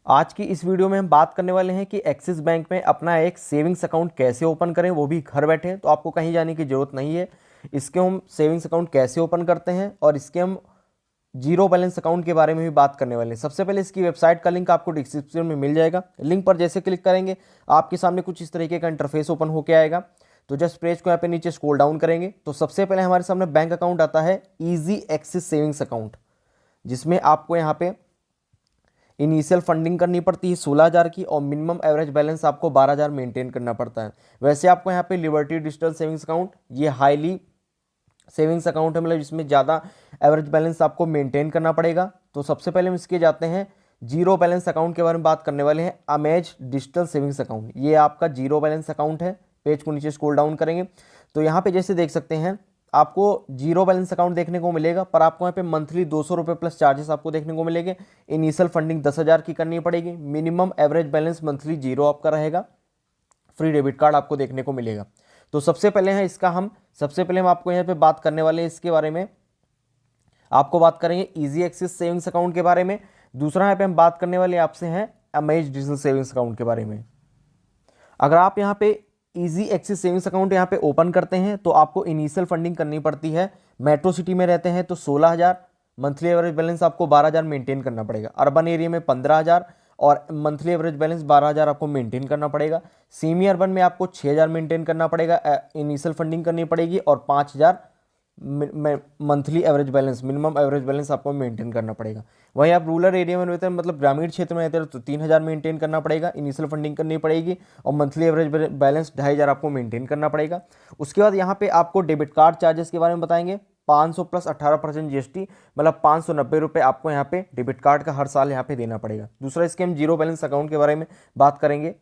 आज की इस वीडियो में हम बात करने वाले हैं कि एक्सिस बैंक में अपना एक सेविंग्स अकाउंट कैसे ओपन करें, वो भी घर बैठे। तो आपको कहीं जाने की ज़रूरत नहीं है। इसके हम सेविंग्स अकाउंट कैसे ओपन करते हैं और इसके हम जीरो बैलेंस अकाउंट के बारे में भी बात करने वाले हैं। सबसे पहले इसकी वेबसाइट का लिंक आपको डिस्क्रिप्शन में मिल जाएगा। लिंक पर जैसे क्लिक करेंगे आपके सामने कुछ इस तरीके का इंटरफेस ओपन होकर आएगा। तो जस्ट पेज को यहाँ पे नीचे स्क्रॉल डाउन करेंगे तो सबसे पहले हमारे सामने बैंक अकाउंट आता है, इजी एक्सिस सेविंग्स अकाउंट, जिसमें आपको यहाँ पे इनिशियल फंडिंग करनी पड़ती है 16,000 की और मिनिमम एवरेज बैलेंस आपको 12,000 मेंटेन करना पड़ता है। वैसे आपको यहाँ पे लिबर्टी डिजिटल सेविंग्स अकाउंट, ये हाईली सेविंग्स अकाउंट है, मतलब इसमें ज़्यादा एवरेज बैलेंस आपको मेंटेन करना पड़ेगा। तो सबसे पहले हम इसके जाते हैं जीरो बैलेंस अकाउंट के बारे में बात करने वाले हैं। अमेज डिजिटल सेविंग्स अकाउंट, ये आपका जीरो बैलेंस अकाउंट है। पेज को नीचे स्क्रॉल डाउन करेंगे तो यहाँ पे जैसे देख सकते हैं आपको जीरो बैलेंस अकाउंट देखने को मिलेगा, पर आपको यहाँ पे मंथली 200 रुपये प्लस चार्जेस आपको देखने को मिलेंगे। इनिशियल फंडिंग 10,000 की करनी पड़ेगी। Minimum average balance monthly zero आपका रहेगा। फ्री डेबिट कार्ड आपको देखने को मिलेगा। तो सबसे पहले हम आपको यहाँ पे बात करने वाले हैं इसके बारे में। आपको बात करेंगे इजी एक्सिस सेविंग्स अकाउंट के बारे में। दूसरा यहाँ पे हम बात करने वाले आपसे हैं अमेज डिजिटल सेविंग्स अकाउंट के बारे में। अगर आप यहाँ पे इजी एक्सिस सेविंग्स अकाउंट यहाँ पे ओपन करते हैं तो आपको इनिशियल फंडिंग करनी पड़ती है। मेट्रो सिटी में रहते हैं तो 16,000, मंथली एवरेज बैलेंस आपको 12,000 मेंटेन करना पड़ेगा। अर्बन एरिया में 15,000 और मंथली एवरेज बैलेंस 12,000 आपको मेंटेन करना पड़ेगा। सेमी अर्बन में आपको 6,000 मेंटेन करना पड़ेगा, इनिशियल फंडिंग करनी पड़ेगी और 5,000 monthly average balance, minimum average balance आपको मेंटेन करना पड़ेगा। वहीं आप रूरल एरिया में रहते हैं, मतलब ग्रामीण क्षेत्र में रहते हैं, तो 3,000 मेंटेन करना पड़ेगा, इनिशियल फंडिंग करनी पड़ेगी और मंथली एवरेज बैलेंस 2,500 आपको मेंटेन करना पड़ेगा। उसके बाद यहाँ पे आपको डेबिट कार्ड चार्जेस के बारे में बताएंगे। 500 प्लस 18% जीएसटी, मतलब 590 रुपये आपको यहाँ पे डेबिट कार्ड का हर साल यहाँ पे देना पड़ेगा। दूसरा इसके हम जीरो बैलेंस अकाउंट के बारे में बात करेंगे।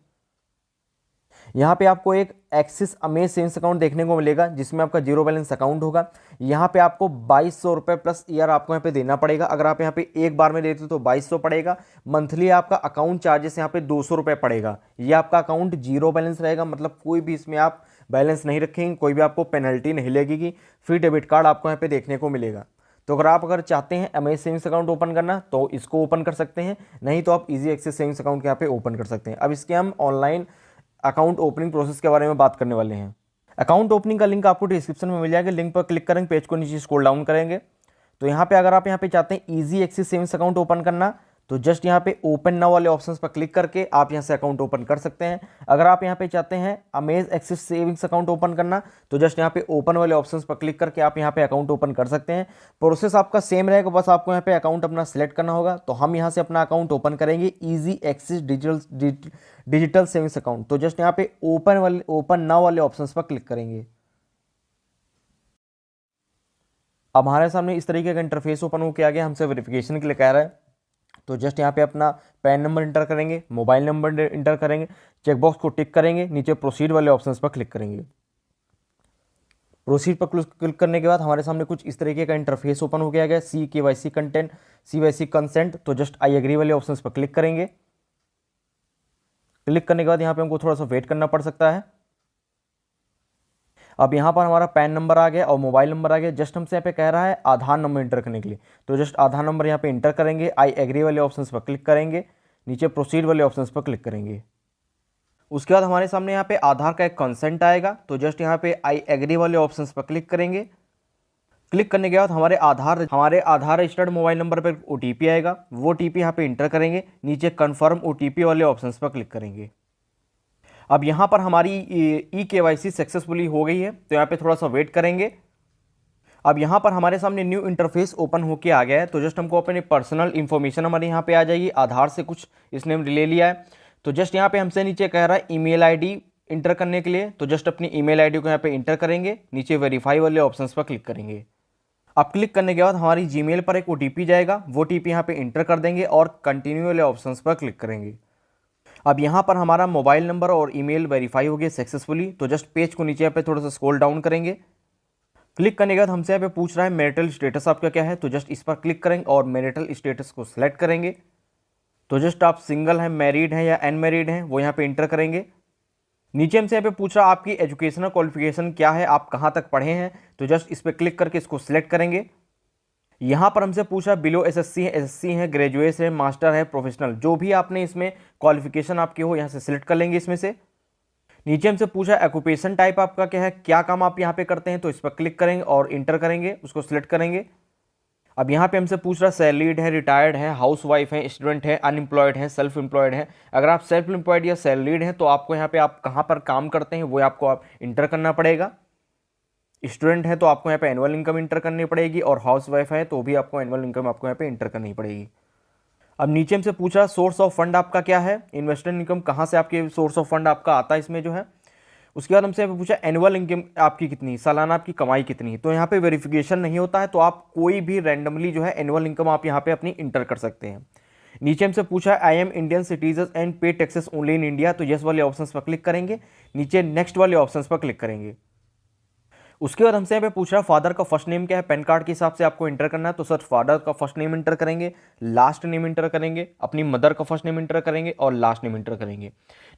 यहाँ पे आपको एक एक्सिस अमेज सेविंग्स अकाउंट देखने को मिलेगा जिसमें आपका जीरो बैलेंस अकाउंट होगा। यहाँ पे आपको 2,200 रुपये प्लस ईयर आपको यहाँ पे देना पड़ेगा। अगर आप यहाँ पे एक बार में देते हो तो 2,200 पड़ेगा। मंथली आपका अकाउंट चार्जेस यहाँ पे 200 रुपये पड़ेगा। ये आपका अकाउंट जीरो बैलेंस रहेगा, मतलब कोई भी इसमें आप बैलेंस नहीं रखेंगे, कोई भी आपको पेनल्टी नहीं लगेगी। फ्री डेबिट कार्ड आपको यहाँ पे देखने को मिलेगा। तो अगर चाहते हैं अमेज सेविंग्स अकाउंट ओपन करना तो इसको ओपन कर सकते हैं, नहीं तो आप इजी एक्सिस सेविंग्स अकाउंट यहाँ पे ओपन कर सकते हैं। अब इसके हम ऑनलाइन अकाउंट ओपनिंग प्रोसेस के बारे में बात करने वाले हैं। अकाउंट ओपनिंग का लिंक आपको डिस्क्रिप्शन में मिल जाएगा। लिंक पर क्लिक करेंगे, पेज को नीचे स्क्रॉल डाउन करेंगे तो यहाँ पे अगर आप यहाँ पे चाहते हैं easy axis savings account open करना तो जस्ट यहाँ पे ओपन नाउ वाले ऑप्शंस पर क्लिक करके आप यहाँ से अकाउंट ओपन कर सकते हैं। अगर आप यहाँ पे चाहते हैं amaze axis savings account open करना तो जस्ट यहाँ पे ओपन वाले ऑप्शंस पर क्लिक करके आप यहाँ पे अकाउंट ओपन कर सकते हैं। प्रोसेस आपका सेम रहेगा, बस आपको यहाँ पे अकाउंट अपना सिलेक्ट करना होगा। तो हम यहाँ से अपना अकाउंट ओपन करेंगे easy axis digital savings account. तो जस्ट यहाँ पे ओपन नाउ वाले ऑप्शंस पर क्लिक करेंगे। अब हमारे सामने इस तरीके का इंटरफेस ओपन होकर आ गया। हमसे वेरिफिकेशन के लिए कह रहा है तो जस्ट यहाँ पे अपना पैन नंबर इंटर करेंगे, मोबाइल नंबर इंटर करेंगे, चेकबॉक्स को टिक करेंगे, नीचे प्रोसीड वाले ऑप्शंस पर क्लिक करेंगे। प्रोसीड पर क्लिक करने के बाद हमारे सामने कुछ इस तरीके का इंटरफेस ओपन हो गया सी KYC कंटेंट, CYC कंसेंट। तो जस्ट आई एग्री वाले ऑप्शंस पर क्लिक करेंगे। क्लिक करने के बाद यहाँ पे हमको थोड़ा सा वेट करना पड़ सकता है। अब यहाँ पर हमारा पैन नंबर आ गया और मोबाइल नंबर आ गया। जस्ट हमसे यहाँ पे कह रहा है आधार नंबर इंटर करने के लिए, तो जस्ट आधार नंबर यहाँ पे इंटर करेंगे, आई एग्री वाले ऑप्शंस पर क्लिक करेंगे, नीचे प्रोसीड वाले ऑप्शंस पर क्लिक करेंगे। उसके बाद हमारे सामने यहाँ पे आधार का एक कंसेंट आएगा, तो जस्ट यहाँ पे आई एग्री वाले ऑप्शंस पर क्लिक करेंगे। क्लिक करने के बाद हमारे आधार रजिस्टर्ड मोबाइल नंबर पर OTP आएगा, वो OTP यहाँ पे इंटर करेंगे, नीचे कन्फर्म OTP वाले ऑप्शंस पर क्लिक करेंगे। अब यहाँ पर हमारी KYC सक्सेसफुली हो गई है, तो यहाँ पे थोड़ा सा वेट करेंगे। अब यहाँ पर हमारे सामने न्यू इंटरफेस ओपन होके आ गया है, तो जस्ट हमको अपने पर्सनल इन्फॉर्मेशन हमारे यहाँ पे आ जाएगी। आधार से कुछ इसने ले लिया है, तो जस्ट यहाँ पे हमसे नीचे कह रहा है ईमेल ID इंटर करने के लिए, तो जस्ट अपनी ईमेल ID को यहाँ पे इंटर करेंगे, नीचे वेरीफाई वाले ऑप्शंस पर क्लिक करेंगे। अब क्लिक करने के बाद हमारी जीमेल पर एक OTP जाएगा, वो OTP यहाँ पे इंटर कर देंगे और कंटिन्यू वाले ऑप्शंस पर क्लिक करेंगे। अब यहाँ पर हमारा मोबाइल नंबर और ईमेल वेरीफाई हो गया सक्सेसफुली, तो जस्ट पेज को नीचे यहाँ पे थोड़ा सा स्क्रॉल डाउन करेंगे। क्लिक करने के बाद हमसे यहाँ पे पूछ रहा है मैरिटल स्टेटस आपका क्या है, तो जस्ट इस पर क्लिक करेंगे और मैरिटल स्टेटस को सिलेक्ट करेंगे। तो जस्ट आप सिंगल हैं, मैरिड हैं या अनमैरिड हैं, वो यहाँ पे इंटर करेंगे। नीचे हमसे यहाँ पे पूछ रहा है आपकी एजुकेशनल क्वालिफिकेशन क्या है, आप कहाँ तक पढ़े हैं, तो जस्ट इस पर क्लिक करके इसको सिलेक्ट करेंगे। यहाँ पर हमसे पूछा बिलो एसएससी है, एसएससी है, ग्रेजुएट है, मास्टर है, प्रोफेशनल, जो भी आपने इसमें क्वालिफिकेशन आपकी हो यहाँ से सिलेक्ट कर लेंगे इसमें से। नीचे हमसे पूछा ऑक्यूपेशन टाइप आपका क्या है, क्या काम आप यहाँ पे करते हैं, तो इस पर क्लिक करेंगे और इंटर करेंगे, उसको सिलेक्ट करेंगे। अब यहाँ पे हमसे पूछ रहा सैलरीड है, रिटायर्ड है, हाउस वाइफ है, स्टूडेंट है, अनएम्प्लॉयड है, सेल्फ एम्प्लॉयड है। अगर आप सेल्फ एम्प्लॉयड या सैलरीड हैं तो आपको यहाँ पे आप कहाँ पर काम करते हैं वो आपको आप इंटर करना पड़ेगा। स्टूडेंट है तो आपको यहाँ पे एनुअल इनकम इंटर करनी पड़ेगी, और हाउस वाइफ है तो भी आपको एनुअल इनकम आपको यहाँ पे इंटर करनी पड़ेगी। अब नीचे हमसे पूछा सोर्स ऑफ फंड आपका क्या है, इन्वेस्टर इनकम कहाँ से आपके सोर्स ऑफ फंड आपका आता है इसमें जो है। उसके बाद हमसे पूछा एनुअल इनकम आपकी कितनी, सालाना आपकी कमाई कितनी। तो यहाँ पे वेरिफिकेशन नहीं होता है, तो आप कोई भी रैंडमली जो है एनुअल इनकम आप यहाँ पे अपनी इंटर कर सकते हैं। नीचे हमसे पूछा I am Indian citizen and पे टैक्सेस ओनली इन इंडिया, तो यस वाले ऑप्शन पर क्लिक करेंगे, नीचे नेक्स्ट वाले ऑप्शन पर क्लिक करेंगे। उसके बाद हमसे यहाँ पे पूछ रहा फादर का फर्स्ट नेम क्या है, पैन कार्ड के हिसाब से आपको इंटर करना है, तो सर फादर का फर्स्ट नेम इंटर करेंगे, लास्ट नेम इंटर करेंगे, अपनी मदर का फर्स्ट नेम इंटर करेंगे और लास्ट नेम इंटर करेंगे।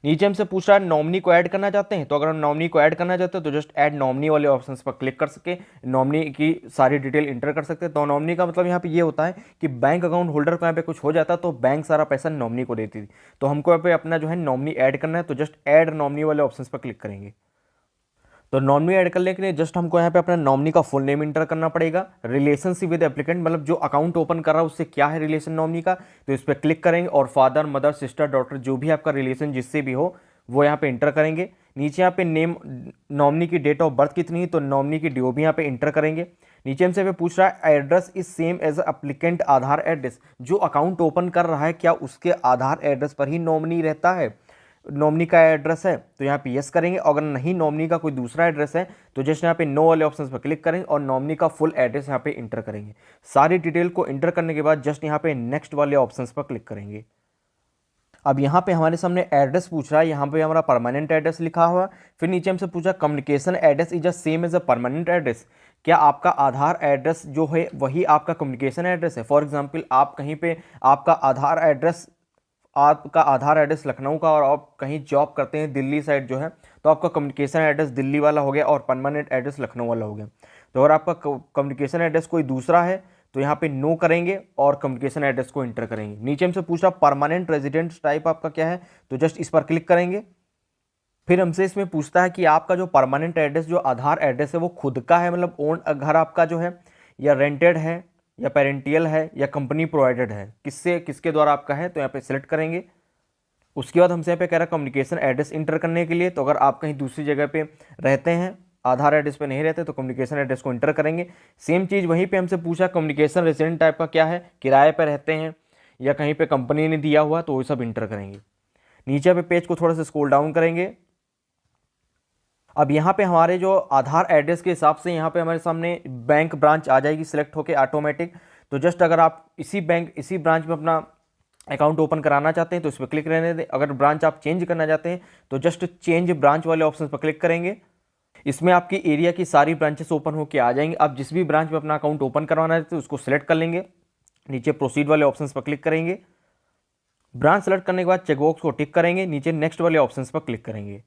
नीचे हमसे पूछ रहा है नॉमिनी को ऐड करना चाहते हैं, तो अगर हम नॉमिनी को ऐड करना चाहते हैं तो जस्ट ऐड नॉमिनी वाले ऑप्शन पर क्लिक कर सके नॉमिनी की सारी डिटेल इंटर कर सकते हैं। तो नॉमिनी का मतलब यहाँ पे ये होता है कि बैंक अकाउंट होल्डर को यहाँ पे कुछ हो जाता तो बैंक सारा पैसा नॉमिनी को देती थी, तो हमको यहाँ पे अपना जो है नॉमिनी ऐड करना है, तो जस्ट ऐड नॉमिनी वाले ऑप्शन पर क्लिक करेंगे। तो नॉमिनी ऐड करने के लिए जस्ट हमको यहाँ पे अपना नॉमिनी का फुल नेम इंटर करना पड़ेगा, रिलेशनशिप विद एप्लीकेंट मतलब जो अकाउंट ओपन कर रहा है उससे क्या है रिलेशन नॉमिनी का, तो इस पर क्लिक करेंगे और फादर मदर सिस्टर डॉटर जो भी आपका रिलेशन जिससे भी हो वो यहाँ पे इंटर करेंगे। नीचे यहाँ पे नेम नॉमिनी की डेट ऑफ बर्थ कितनी है, तो नॉमिनी की डीओ भी यहाँ पे इंटर करेंगे। नीचे हमसे पूछ रहा है address is same as applicant Aadhaar address, जो अकाउंट ओपन कर रहा है क्या उसके आधार एड्रेस पर ही नॉमिनी रहता है, नॉमिनी का एड्रेस है, तो यहाँ पे यस करेंगे। अगर नहीं नॉमिनी का कोई दूसरा एड्रेस है तो जस्ट यहाँ पे नो वाले ऑप्शन पर क्लिक करेंगे और नॉमिनी का फुल एड्रेस यहाँ पे इंटर करेंगे। सारी डिटेल को इंटर करने के बाद जस्ट यहाँ पे नेक्स्ट वाले ऑप्शन पर क्लिक करेंगे। अब यहाँ पे हमारे सामने एड्रेस पूछ रहा है, यहाँ पे हमारा परमानेंट एड्रेस लिखा हुआ। फिर नीचे हमसे पूछा communication address is the same as a permanent address, क्या आपका आधार एड्रेस जो है वही आपका कम्युनिकेशन एड्रेस है। फॉर एग्जाम्पल आप कहीं पे आपका आधार एड्रेस लखनऊ का और आप कहीं जॉब करते हैं दिल्ली साइड जो है, तो आपका कम्युनिकेशन एड्रेस दिल्ली वाला हो गया और परमानेंट एड्रेस लखनऊ वाला हो गया। तो अगर आपका कम्युनिकेशन एड्रेस कोई दूसरा है तो यहाँ पे नो करेंगे और कम्युनिकेशन एड्रेस को इंटर करेंगे। नीचे हमसे पूछा परमानेंट रेजिडेंस टाइप आपका क्या है, तो जस्ट इस पर क्लिक करेंगे। फिर हमसे इसमें पूछता है कि आपका जो परमानेंट एड्रेस जो आधार एड्रेस है वो खुद का है, मतलब ओन घर आपका जो है, या रेंटेड है, या पेरेंटियल है, या कंपनी प्रोवाइडेड है, किसके द्वारा आपका है, तो यहाँ पे सिलेक्ट करेंगे। उसके बाद हमसे यहाँ पे कह रहा है कम्युनिकेशन एड्रेस इंटर करने के लिए, तो अगर आप कहीं दूसरी जगह पे रहते हैं आधार एड्रेस पे नहीं रहते तो कम्युनिकेशन एड्रेस को इंटर करेंगे। सेम चीज़ वहीं पे हमसे पूछा कम्युनिकेशन रेजिडेंट टाइप का क्या है, किराए पर रहते हैं या कहीं पे कंपनी ने दिया हुआ, तो वो सब इंटर करेंगे। नीचे पे पेज को थोड़ा सा स्क्रॉल डाउन करेंगे। अब यहाँ पे हमारे जो आधार एड्रेस के हिसाब से यहाँ पे हमारे सामने बैंक ब्रांच आ जाएगी सिलेक्ट होके ऑटोमेटिक। तो जस्ट अगर आप इसी ब्रांच में अपना अकाउंट ओपन कराना चाहते हैं तो इस पर क्लिक रहने दें। अगर ब्रांच आप चेंज करना चाहते हैं तो जस्ट चेंज ब्रांच वाले ऑप्शन पर क्लिक करेंगे। इसमें आपकी एरिया की सारी ब्रांचेस ओपन होकर आ जाएंगी। आप जिस भी ब्रांच में अपना अकाउंट ओपन करवाना चाहते हैं उसको सिलेक्ट कर लेंगे, नीचे प्रोसीड वाले ऑप्शन पर क्लिक करेंगे। ब्रांच सेलेक्ट करने के बाद चेकबॉक्स को टिक करेंगे, नीचे नेक्स्ट वाले ऑप्शन पर क्लिक करेंगे।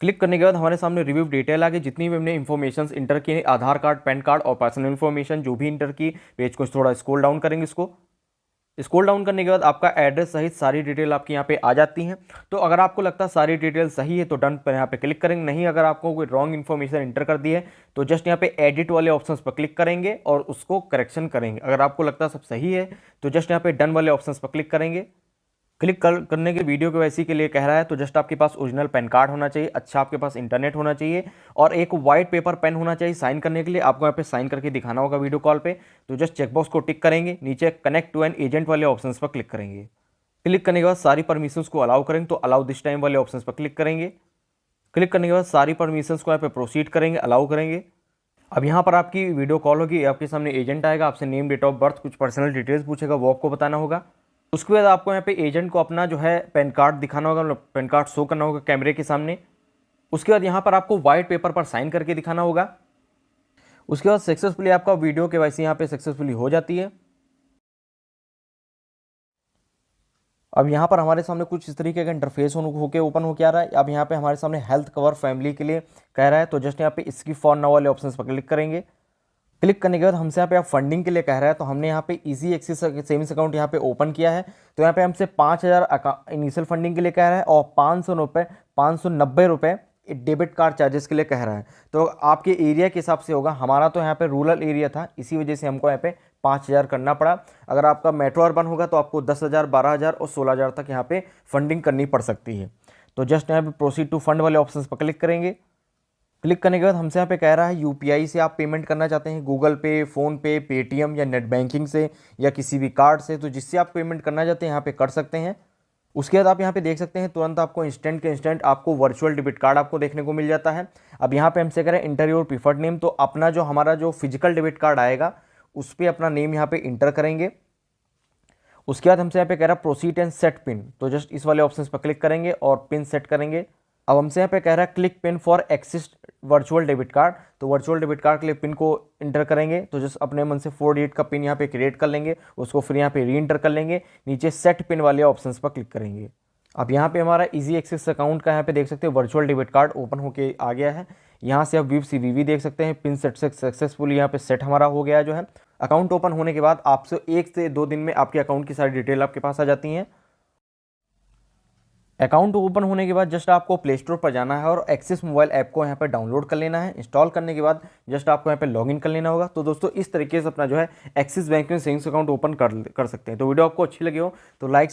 क्लिक करने के बाद हमारे सामने रिव्यू डिटेल आ गई, जितनी भी हमने इन्फॉर्मेशन इंटर की, आधार कार्ड, पैन कार्ड और पर्सनल इन्फॉर्मेशन जो भी इंटर की। पेज को थोड़ा स्क्रॉल डाउन करेंगे, इसको स्क्रॉल डाउन करने के बाद आपका एड्रेस सहित सारी डिटेल आपकी यहाँ पे आ जाती हैं। तो अगर आपको लगता है सारी डिटेल सही है तो डन पर यहाँ पे क्लिक करेंगे। नहीं, अगर आपको कोई रॉन्ग इन्फॉर्मेशन इंटर कर दी है तो जस्ट यहाँ पे एडिट वाले ऑप्शंस पर क्लिक करेंगे और उसको करेक्शन करेंगे। अगर आपको लगता है सब सही है तो जस्ट यहाँ पे डन वाले ऑप्शंस पर क्लिक करेंगे। क्लिक करने के वीडियो के वैसी के लिए कह रहा है, तो जस्ट आपके पास ओरिजिनल पैन कार्ड होना चाहिए, अच्छा आपके पास इंटरनेट होना चाहिए और एक वाइट पेपर पेन होना चाहिए साइन करने के लिए। आपको यहाँ पे साइन करके दिखाना होगा वीडियो कॉल पे। तो जस्ट चेकबॉक्स को टिक करेंगे, नीचे कनेक्ट टू एन एजेंट वाले ऑप्शंस पर क्लिक करेंगे। क्लिक करने के बाद सारी परमिशंस को अलाउ करेंगे, तो अलाउ दिस टाइम वाले ऑप्शंस पर क्लिक करेंगे। क्लिक करने के बाद सारी परमिशंस को यहाँ पे प्रोसीड करेंगे, अलाउ करेंगे। अब यहाँ पर आपकी वीडियो कॉल होगी, आपके सामने एजेंट आएगा, आपसे नेम, डेट ऑफ बर्थ, कुछ पर्सनल डिटेल्स पूछेगा, वो आपको बताना होगा। उसके बाद आपको यहाँ पे एजेंट को अपना जो है पैन कार्ड दिखाना होगा, मतलब पैन कार्ड शो करना होगा कैमरे के सामने। उसके बाद यहाँ पर आपको व्हाइट पेपर पर साइन करके दिखाना होगा। उसके बाद सक्सेसफुली आपका वीडियो केवाईसी यहाँ पे सक्सेसफुली हो जाती है। अब यहाँ पर हमारे सामने कुछ इस तरीके का इंटरफेस होके ओपन होके आ रहा है। अब यहाँ पे हमारे सामने हेल्थ कवर फैमिली के लिए कह रहा है, तो जस्ट यहाँ पे इसकी फॉर नाउ वाले ऑप्शन पर क्लिक करेंगे। क्लिक करने के बाद हमसे यहाँ पे आप फंडिंग के लिए कह रहा है, तो हमने यहाँ पे इजी एक्सिस सेविंग्स अकाउंट यहाँ पे ओपन किया है। तो यहाँ पे हमसे 5,000 इनिशियल फंडिंग के लिए कह रहा है और 590 रुपये डेबिट कार्ड चार्जेस के लिए कह रहा है। तो आपके एरिया के हिसाब से होगा, हमारा तो यहाँ पे रूरल एरिया था, इसी वजह से हमको यहाँ पे 5,000 करना पड़ा। अगर आपका मेट्रो अर्बन होगा तो आपको 10,000, 12,000 और 16,000 तक यहाँ पे फंडिंग करनी पड़ सकती है। तो जस्ट यहाँ पे प्रोसीड टू फंड वाले ऑप्शन पर क्लिक करेंगे। क्लिक करने के बाद हमसे यहाँ पे कह रहा है यूपीआई से आप पेमेंट करना चाहते हैं, गूगल पे, फ़ोनपे, पेटीएम या नेट बैंकिंग से या किसी भी कार्ड से, तो जिससे आप पेमेंट करना चाहते हैं यहाँ पे कर सकते हैं। उसके बाद आप यहाँ पे देख सकते हैं तुरंत आपको इंस्टेंट के इंस्टेंट आपको वर्चुअल डेबिट कार्ड आपको देखने को मिल जाता है। अब यहाँ पे हमसे कह रहे हैं इंटर योर प्रीफर्ड नेम, तो अपना जो हमारा जो फिजिकल डेबिट कार्ड आएगा उस पर अपना नेम यहाँ पे इंटर करेंगे। उसके बाद हमसे यहाँ पे कह रहा है प्रोसीड एंड सेट पिन, तो जस्ट इस वाले ऑप्शन पर क्लिक करेंगे और पिन सेट करेंगे। अब हमसे यहाँ पे कह रहा है click pin for axis virtual debit card, तो वर्चुअल डेबिट कार्ड के लिए पिन को इंटर करेंगे। तो जस्ट अपने मन से 4 डिजिट का पिन यहाँ पे क्रिएट कर लेंगे, उसको फिर यहाँ पे री इंटर कर लेंगे, नीचे सेट पिन वाले ऑप्शंस पर क्लिक करेंगे। अब यहाँ पे हमारा इजी एक्सेस अकाउंट का यहाँ पे देख सकते हैं वर्चुअल डेबिट कार्ड ओपन होके आ गया है। यहाँ से आप व्यू सीवीवी देख सकते हैं, पिन सेट सक्सेसफुली यहाँ पे सेट हमारा हो गया जो है। अकाउंट ओपन होने के बाद आपसे 1 से 2 दिन में आपके अकाउंट की सारी डिटेल आपके पास आ जाती हैं। अकाउंट ओपन होने के बाद जस्ट आपको प्ले स्टोर पर जाना है और एक्सिस मोबाइल ऐप को यहाँ पे डाउनलोड कर लेना है। इंस्टॉल करने के बाद जस्ट आपको यहाँ पे लॉगिन कर लेना होगा। तो दोस्तों इस तरीके से अपना जो है एक्सिस बैंक में सेविंग्स अकाउंट ओपन कर सकते हैं। तो वीडियो आपको अच्छी लगी हो तो लाइक